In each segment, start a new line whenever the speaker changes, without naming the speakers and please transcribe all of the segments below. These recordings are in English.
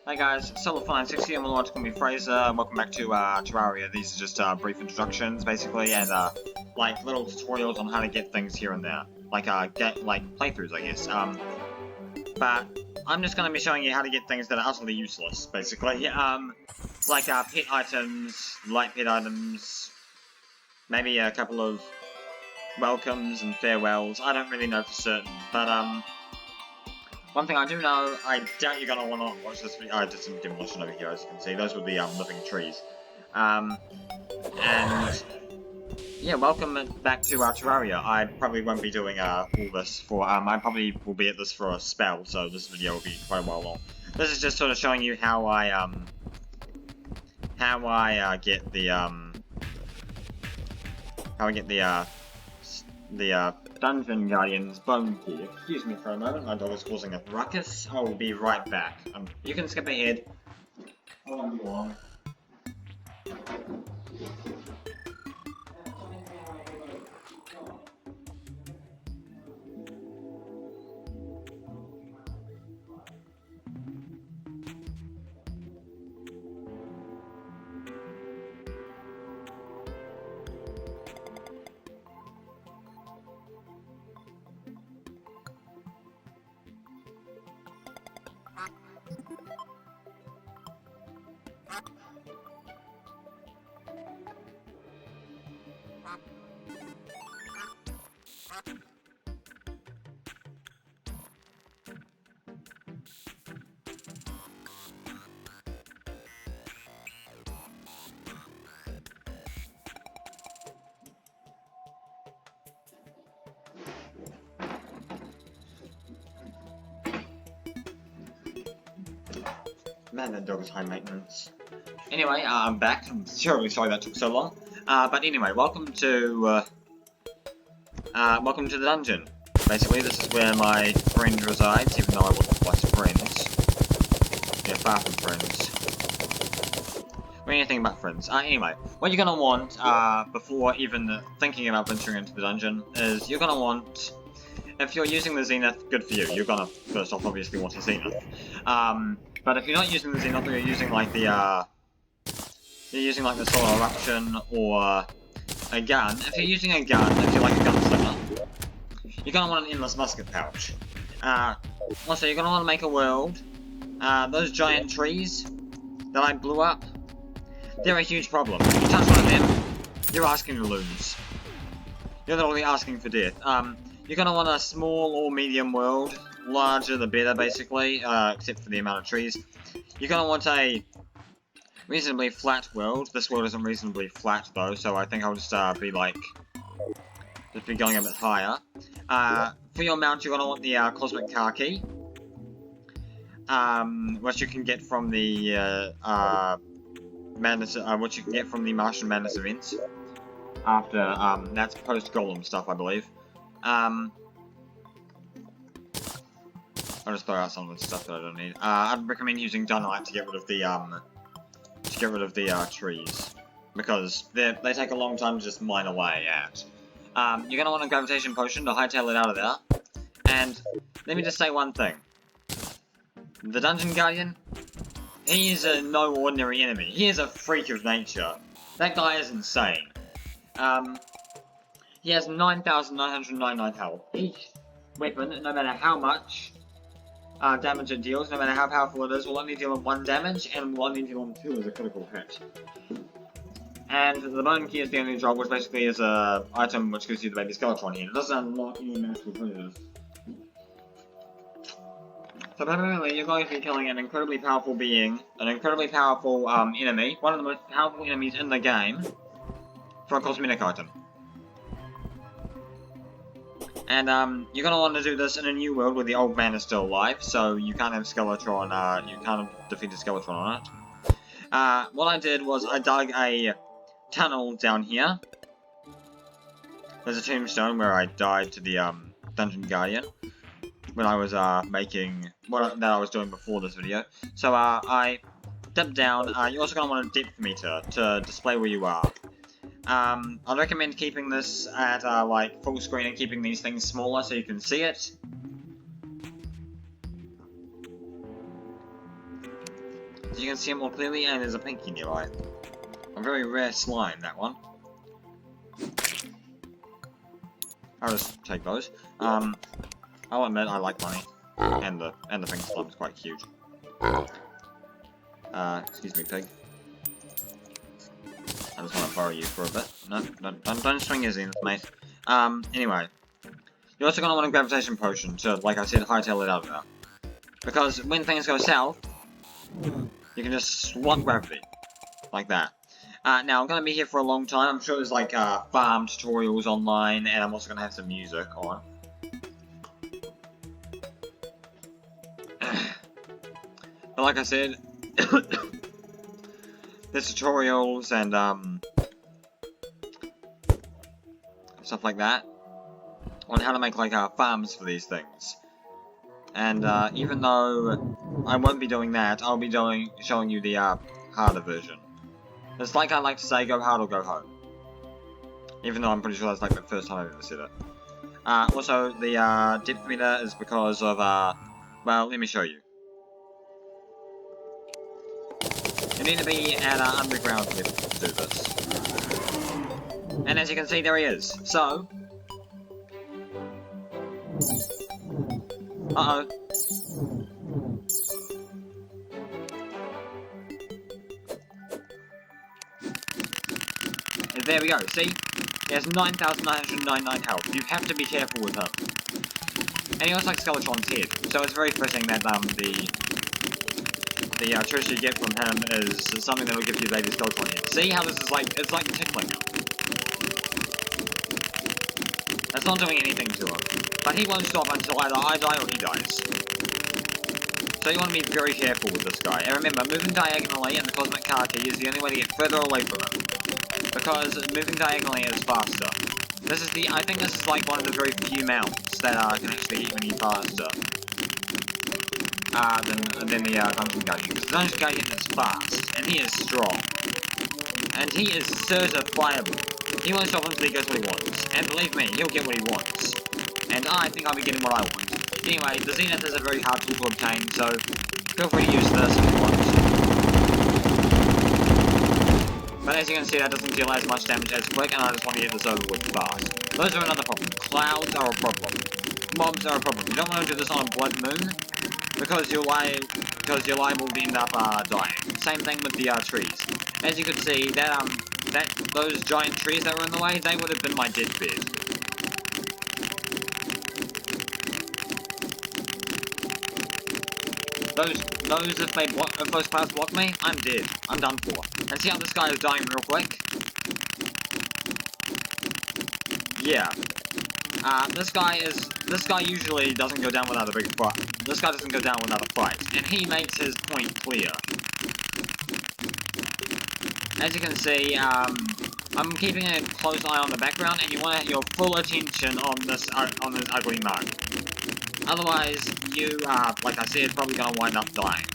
Hey guys, Solar5960, I'm allowed to call me Frazer. Welcome back to Terraria. These are just brief introductions, basically, and like little tutorials on how to get things here and there, like get playthroughs, I guess. But I'm just going to be showing you how to get things that are utterly useless, basically. Like pet items, light pet items, maybe a couple of welcomes and farewells. I don't really know for certain, but one thing I do know, I doubt you're going to want to watch this video. I did some demolition over here, as you can see. Those were the living trees. And yeah, welcome back to Terraria. I probably won't be doing all this for, I probably will be at this for a spell, so this video will be quite a while long. This is just sort of showing you how I get the Dungeon Guardian's bone key. Excuse me for a moment, my dog is causing a ruckus. I will be right back. You can skip ahead. I won't be long. Man, that dog is high maintenance. Anyway, I'm back. I'm terribly sorry that took so long. But anyway, welcome to the dungeon. Basically, this is where my friend resides, even though I wouldn't call us friends. Yeah, far from friends. Or anything but friends. Anyway, what you're gonna want, before even thinking about venturing into the dungeon, is you're gonna want, if you're using the Zenith, good for you. You're gonna, first off, obviously want a Zenith. But if you're not using the Zenith, or you're using like the Solar Eruption, or a gun. If you're using a gun, if you're like a gunslinger, you're gonna want an endless musket pouch. Also, you're gonna want to make a world. Those giant trees that I blew up, they're a huge problem. If you touch one of them, you're asking to lose. You're literally asking for death. You're gonna want a small or medium world. Larger the better, basically, except for the amount of trees. You're gonna want a reasonably flat world. This world isn't reasonably flat, though, so I think I'll just be going a bit higher. For your mount, you're gonna want the Cosmic Car Key, which you can get from the which you can get from the Martian Madness events. After that's post Golem stuff, I believe. I'll just throw out some of the stuff that I don't need. I'd recommend using Dynamite to get rid of the trees, because they take a long time to just mine away at. You're gonna want a Gravitation Potion to hightail it out of there. And let me just say one thing: the Dungeon Guardian, he is no ordinary enemy. He is a freak of nature. That guy is insane. He has 9,999 health. Each weapon, no matter how much damage it deals, no matter how powerful it is, will only deal 1 damage, and will only deal 2 as a critical hit. And the Bone Key is the only job, which basically is a item which gives you the baby Skeletron here. It doesn't unlock any magical treasures. So primarily, you're going to be killing an incredibly powerful being, an incredibly powerful enemy, one of the most powerful enemies in the game, for a cosmetic item. And you're gonna want to do this in a new world where the old man is still alive, so you can't have Skeletron, you can't defeat a Skeletron on it. What I did was I dug a tunnel down here. There's a tombstone where I died to the Dungeon Guardian when I was making that I was doing before this video. So I dipped down. You're also gonna want a depth meter to display where you are. I'd recommend keeping this at like full screen and keeping these things smaller so you can see it. So you can see it more clearly, and there's a pinky nearby. A very rare slime, that one. I'll just take those. I'll admit I like money. And the pink slime is quite cute. Excuse me, pig. I just want to borrow you for a bit. No, don't swing your zenith, mate. Anyway. You're also going to want a gravitation potion to, like I said, hightail it out of there. Because when things go south, you can just swap gravity. Like that. Now, I'm going to be here for a long time. I'm sure there's, like, farm tutorials online, and I'm also going to have some music on. But like I said, there's tutorials and, stuff like that on how to make, like, farms for these things. And, even though I won't be doing that, I'll be showing you the, harder version. It's like I like to say, go hard or go home. Even though I'm pretty sure that's, like, the first time I've ever said it. Also, the, depth meter is because of, well, let me show you. You need to be at an underground level to do this. And as you can see, there he is. So... Uh-oh. And there we go, see? He has 9,999 health. You have to be careful with him. And he looks like Skeletron's head. So it's very fitting that, the treasure you get from him is something that will give you baby skeleton head. See how this is like, it's like tickling him. That's not doing anything to him. But he won't stop until either I die or he dies. So you want to be very careful with this guy. And remember, moving diagonally and the cosmic car key is the only way to get further away from him. Because moving diagonally is faster. This is I think this is like one of the very few mounts that can actually hit me faster. Than the Dungeon Guardian. Because the Dungeon Guardian is fast, and he is strong. And he is certifiable. He won't stop until he gets what he wants. And believe me, he'll get what he wants. And I think I'll be getting what I want. Anyway, the Zenith is a very hard tool to obtain, so feel free to use this if you want. But as you can see, that doesn't deal as much damage as quick, and I just want to get this over with fast. Those are another problem. Clouds are a problem. Mobs are a problem. You don't want to do this on a blood moon, because you're liable to end up dying. Same thing with the trees. As you can see, those giant trees that were in the way, they would have been my deathbed. If those clouds block me, I'm dead. I'm done for. And see how this guy is dying real quick? Yeah. This guy usually doesn't go down without a big fight. This guy doesn't go down without a fight, and he makes his point clear. As you can see, I'm keeping a close eye on the background, and you want your full attention on this ugly mug. Otherwise, you are, like I said, probably gonna wind up dying.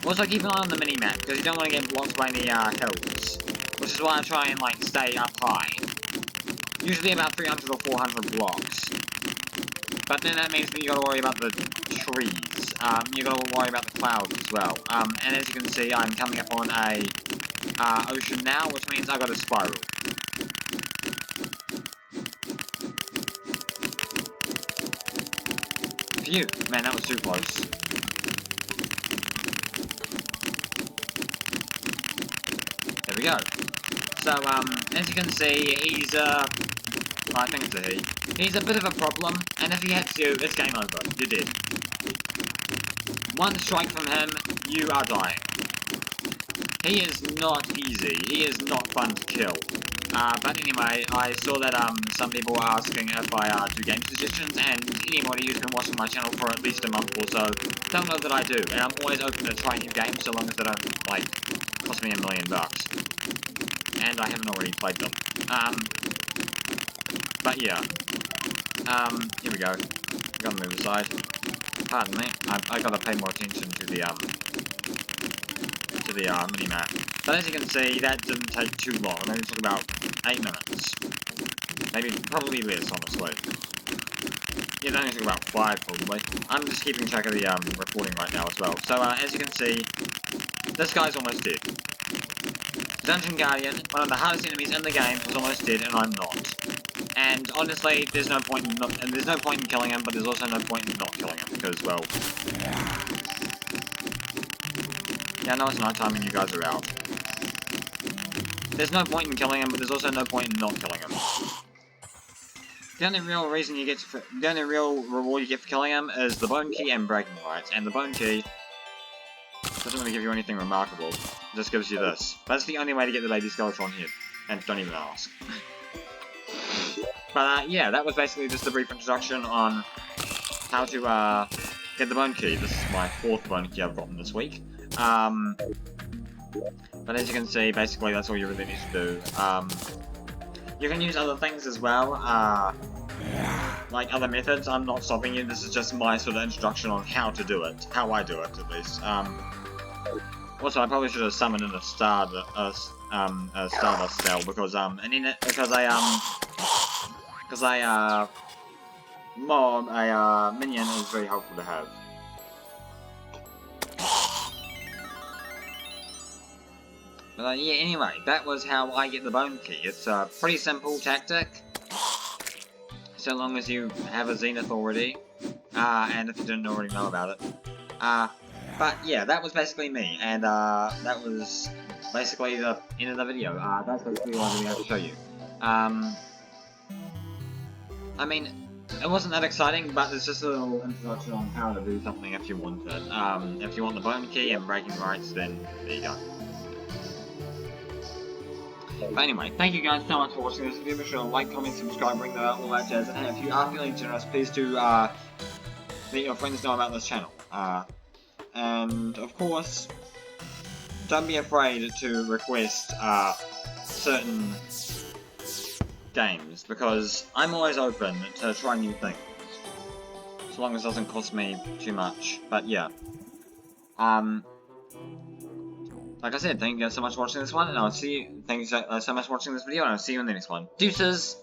Also keep an eye on the mini-map, because you don't want to get blocked by any hills. Which is why I try and, like, stay up high. Usually about 300 or 400 blocks. But then that means that you gotta worry about the trees. You gotta worry about the clouds as well. And as you can see, I'm coming up on a ocean now, which means I got a spiral. Phew, man, that was too close. There we go. So, as you can see, he's, I think it's a he. He's a bit of a problem, and if he hits you, it's game over. You're dead. One strike from him, you are dying. He is not easy. He is not fun to kill. But anyway, I saw that, some people were asking if I, do game suggestions, and anybody who's been watching my channel for at least a month or so, don't know that I do, and I'm always open to try new games, so long as they don't, like, cost me $1 million. And I haven't already played them. But yeah. Here we go. I'm gonna move aside. Pardon me. I gotta pay more attention to the mini-map. But as you can see, that didn't take too long. It only took about 8 minutes. Maybe, probably less, honestly. Yeah, that only took about 5 probably. I'm just keeping track of the recording right now as well. So as you can see, this guy's almost dead. Dungeon Guardian, one of the hardest enemies in the game, was almost dead, and I'm not. And honestly, there's no point in killing him, but there's also no point in not killing him because, well, yeah, I know it's nighttime and you guys are out. There's no point in killing him, but there's also no point in not killing him. The only real reward you get for killing him is the bone key and bragging rights, and the bone key doesn't really give you anything remarkable. It just gives you this. That's the only way to get the baby Skeletron head, and don't even ask. But yeah, that was basically just a brief introduction on how to get the bone key. This is my 4th bone key I've gotten this week. But as you can see, basically that's all you really need to do. You can use other things as well, like other methods. I'm not stopping you. This is just my sort of introduction on how to do it, how I do it at least. Also, I probably should have summoned in a Stardust cell because a minion is very helpful to have. But yeah, anyway, that was how I get the bone key. It's a pretty simple tactic, so long as you have a Zenith already, and if you didn't already know about it. But yeah, that was basically me, and that was basically the end of the video. That's basically all I really had to show you. I mean, it wasn't that exciting, but it's just a little introduction on how to do something if you want it. If you want the bone key and bragging rights, then there you go. But anyway, thank you guys so much for watching this video. Make sure to like, comment, subscribe, ring the bell, all that jazz. And if you are feeling generous, please do let your friends know about this channel. And of course, don't be afraid to request certain games, because I'm always open to try new things, as long as it doesn't cost me too much. But yeah, like I said, thank you guys so much for watching this one, and I'll see you. Thank you so much for watching this video, and I'll see you in the next one. Deuces!